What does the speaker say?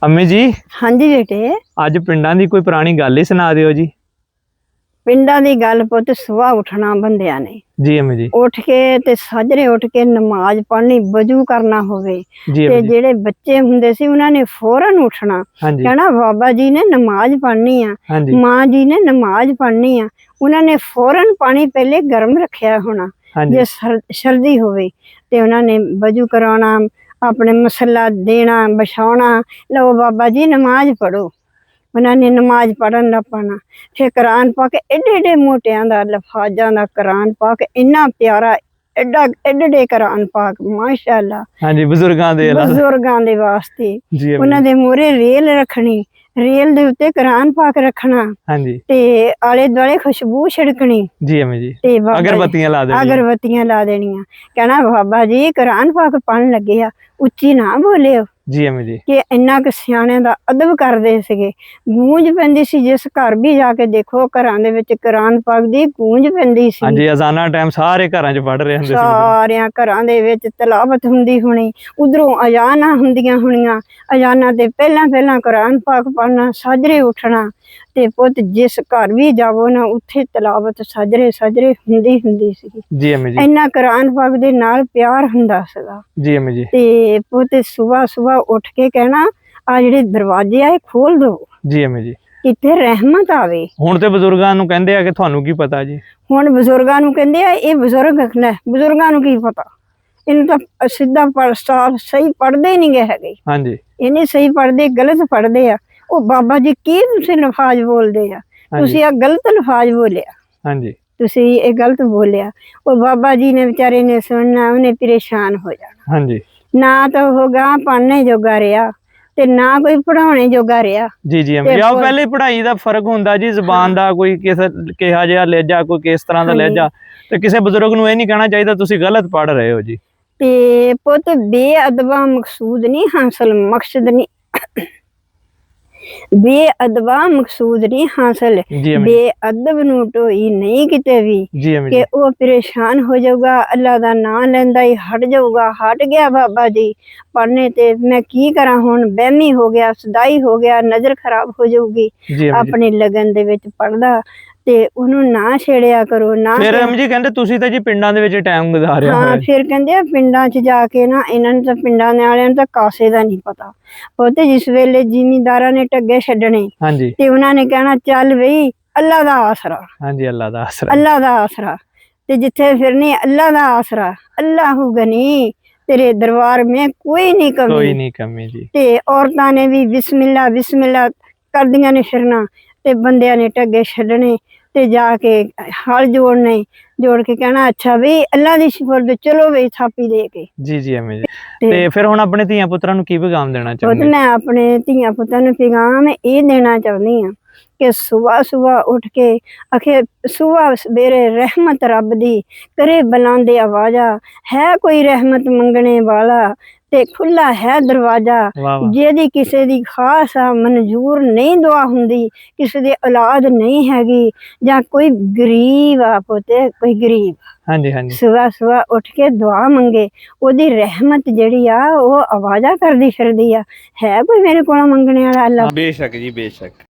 ਅੰਮੀ ਜੀ, हाँ जी बेटे। ਅੱਜ ਪਿੰਡਾਂ ਦੀ ਕੋਈ ਪੁਰਾਣੀ ਗੱਲ ਹੀ ਸੁਣਾ ਦਿਓ ਜੀ। पिंडा दी गल पुत सुबह उठना बंदियां ने ਜੀ ਅੰਮੀ ਜੀ। उठ के ते साजरे उठ के नमाज पढ़नी वजू करना होवे ਜੀ ते ਅੰਮੀ ਜੀ। जेड़े बच्चे हुंदे सी उन्हां ने फौरन उठना ਹਾਂਜੀ कहना बाबा जी ने नमाज पढ़नी आ, ਹਾਂਜੀ माँ जी ने नमाज पढ़नी आ। उन्हां ने फौरन पानी पहले गर्म रखिया होना ਹਾਂਜੀ जे सर्दी होवे ते उन्हां ने वजू कराना, अपने मसला देना बिछाउणा, लो बाबा जी नमाज पढ़ो। उन्होंने नमाज पढ़न लग पैना, फिर कुरान पाक एडे एडे मोटियां दा लफाजां दा कुरान पाक इन्ना प्यारा, एडा एडे एडे कुरान पाक माशाअल्लाह ਹਾਂਜੀ ਬਜ਼ੁਰਗਾਂ ਦੇ ਅਲੱਗ। बुजुर्गां दे वास्ते। ਜੀ ਅੰਮੀ उन्हां ਜੀ। दे मोरे रेल रखनी, रेल दे उत्ते कुरान पाक रखना ਹਾਂਜੀ ते आले दुआले खुशबू छिड़कनी ਜੀ ਅੰਮੀ जी। ते बाबा जी ਅਗਰਬੱਤੀਆਂ ਲਾ ਦੇਣੀਆਂ। अगरबत्तियां ला देनियां। कहना बाबा जी कुरान पाक पढ़न लगे आ, उच्ची ना बोलियो ਜੀ ਅੰਮੀ जी। कि इन्ना क सियाणियां दा अदब करदे सीगे। गूंज पैंदी सी, जिस घर भी जाके देखो घरां दे विच कुरान पाक दी गूंज पैंदी सी। ਹਾਂਜੀ ਅਜ਼ਾਨਾਂ ਟਾਈਮ ਸਾਰੇ ਘਰਾਂ 'ਚ ਪੜ੍ਹ ਰਹੇ ਹੁੰਦੇ ਸੀ। सारियां घरां दे विच तलावत हुंदी होनी, उधरों अजानां हुंदियां होणियां। अजानां ते पहलां पहलां कुरान पाक पढ़ना, साजरे उठना ते पुत जिस घर भी जावो ना उत्थे तलावत साजरे साजरे हुंदी हुंदी सी। ਜੀ ਅੰਮੀ जी। इन्ना कुरान पाक दे नाल प्यार हुंदा सीगा। ਜੀ ਅੰਮੀ जी। ते पुत सुबह सुबह उठ के कहना आ जेड़े दरवाजे आ खोल दो, ਜੀ ਅੰਮੀ जी। इत्थे रहमत आवे। ਹੁਣ ਤੇ ਬਜ਼ੁਰਗਾਂ ਨੂੰ ਕਹਿੰਦੇ ਆ ਕਿ ਤੁਹਾਨੂੰ ਕੀ ਪਤਾ ਜੀ। हुण बजुर्गां नूं कहंदे आ ये बजुर्ग ने, बजुर्गां नूं की पता, इन्हूं तां सीधा साफ सही पढ़दे नहीं गए हैगे। ਹਾਂਜੀ ये नहीं सही पढ़दे, गलत पढ़दे आ। ओ बाबा जी की तुसीं लफाज बोलदे आ, ਹਾਂਜੀ तुसीं आ गलत लफाज बोलिया, ਹਾਂਜੀ तुसीं ये गलत बोलिया। ओ बाबा जी ने बेचारे ने सुनना, उन्हें परेशान हो जाना। ਹਾਂਜੀ ना तो वो गां पढ़ने जोगा रहा ते ना कोई पढ़ाने जोगा रहा। ਜੀ ਜੀ ਅੰਮੀ ਜੀ। ਆਹ ਪਹਿਲੇ ਪੜ੍ਹਾਈ ਦਾ ਫਰਕ ਹੁੰਦਾ ਜੀ, ਜ਼ਬਾਨ ਦਾ ਕੋਈ ਕਿਹਾ ਜਿਹਾ ਲਹਿਜਾ, ਕੋਈ ਕਿਸ ਤਰ੍ਹਾਂ ਦਾ ਲਹਿਜਾ, ਤੇ ਕਿਸੇ ਬਜ਼ੁਰਗ ਨੂੰ ਇਹ ਨਹੀਂ ਕਹਿਣਾ ਚਾਹੀਦਾ ਤੁਸੀਂ ਗਲਤ ਪੜ੍ਹ ਰਹੇ ਹੋ ਜੀ। ते पुत बेअदबा मकसूद नहीं हासिल, मकसद नहीं बेअदबा मकसूद नहीं हासिल। जी अम्मी जी। बेअदब नूं ढोई नहीं किते भी जी अम्मी कि जी। वो परेशान हो जाऊगा, अल्लाह दा नाम लैंदा ही हट जाऊगा। हट गया बाबा जी पढ़ने ते मैं की करा, हुण बहमी हो गया, सदाई हो गया, नजर खराब हो जाऊगी। जी अम्मी जी। अपनी लगन दे विच पढ़दा ते उहनूं ना छेड़िया करो ना। ਫਿਰ ਅਮੀ ਜੀ ਕਹਿੰਦੇ ਤੁਸੀਂ ਤਾਂ ਜੀ ਪਿੰਡਾਂ ਦੇ ਵਿੱਚ ਟਾਈਮ ਗੁਜ਼ਾਰਿਆ ਹੋਇਆ हाँ ਜੀ। फिर कहंदे आ पिंडां च जाके ना इन्हां नूं तां पिंडां दे आलिआं नूं तां कासे दा नहीं पता। ਉਹ ਤੇ जिस वेले ਜ਼ਿਮੀਂਦਾਰਾਂ ਨੇ ਢੱਗੇ ਛੱਡਣੇ ਹਾਂਜੀ ਤੇ ਉਹਨਾਂ ਨੇ ਕਹਿਣਾ ਚੱਲ ਬਈ ਅੱਲਾ ਦਾ ਆਸਰਾ, ਹਾਂਜੀ ਅੱਲਾ ਦਾ ਆਸਰਾ। ਅੱਲਾ ਦਾ ਆਸਰਾ। ਤੇ ਜਿੱਥੇ ਫਿਰਨੀ ਅੱਲਾ ਦਾ ਆਸਰਾ, ਅੱਲਾਹੁ ਗਨੀ, तेरे दरबार में कोई नहीं कमी। ਕੋਈ ਨਹੀਂ ਕਮੀ ਜੀ। ते औरतां ने भी बिस्मिल्ला बिस्मिल्ला करदियां ने फिरना ते बंदियां ने ढग्गे छड्डने ते जाके हल जोड़ने, जोड़ के कहना अच्छा बई अल्लाह दी सिफत, चलो बई थापी दे के। ਜੀ ਜੀ ਅਮੀ ਜੀ। ਤੇ ਫਿਰ ਹੁਣ ਆਪਣੇ ਧੀਆਂ ਪੁੱਤਰਾਂ ਨੂੰ ਕੀ ਪੈਗਾਮ ਦੇਣਾ ਉਹ ਤੇ ਚਾਹੁੰਦੇ? ਮੈਂ ਆਪਣੇ ਧੀਆਂ ਪੁੱਤਾਂ ਨੂੰ ਪੈਗਾਮ ਇਹ ਦੇਣਾ ਚਾਹੁੰਦੀ ਹਾਂ ਕਿ ਸੁਬਾਹ ਸੁਬਾਹ ਉੱਠ ਕੇ ਆਖੇ ਸੁਬਾਹ ਸਵੇਰੇ ਰਹਿਮਤ ਰੱਬ ਦੀ ਕਰੇ ਬੁਲਾਉਂਦੇ ਆਵਾਜ਼ਾ, ਹੈ ਕੋਈ ਰਹਿਮਤ ਮੰਗਣੇ ਵਾਲਾ ਤੇ ਖੁੱਲਾ ਹੈ ਦਰਵਾਜ਼ਾ। ਵਾਹ ਵਾਹ। ਜਿਹਦੀ ਕਿਸੇ ਦੀ ਖਾਸ ਆ ਮਨਜ਼ੂਰ ਨਹੀਂ ਦੁਆ ਹੁੰਦੀ, ਕਿਸੇ ਦੀ ਔਲਾਦ ਨਹੀਂ ਹੈਗੀ ਜਾਂ ਕੋਈ ਗਰੀਬ ਆ ਪੁੱਤੇ, ਕੋਈ ਗਰੀਬ ਹਾਂਜੀ ਹਾਂਜੀ। ਸੁਬਾਹ ਸੁਬਾਹ ਉੱਠ ਕੇ ਦੁਆ ਮੰਗੇ, ਉਹਦੀ ਰਹਿਮਤ ਜਿਹੜੀ ਆ ਉਹ ਆਵਾਜ਼ਾਂ ਕਰਦੀ ਫਿਰਦੀ ਆ, ਹੈ ਕੋਈ ਮੇਰੇ ਕੋਲੋਂ ਮੰਗਣੇ ਵਾਲਾ ਅੱਲਾ। ਬੇਸ਼ੱਕ ਜੀ ਬੇਸ਼ੱਕ।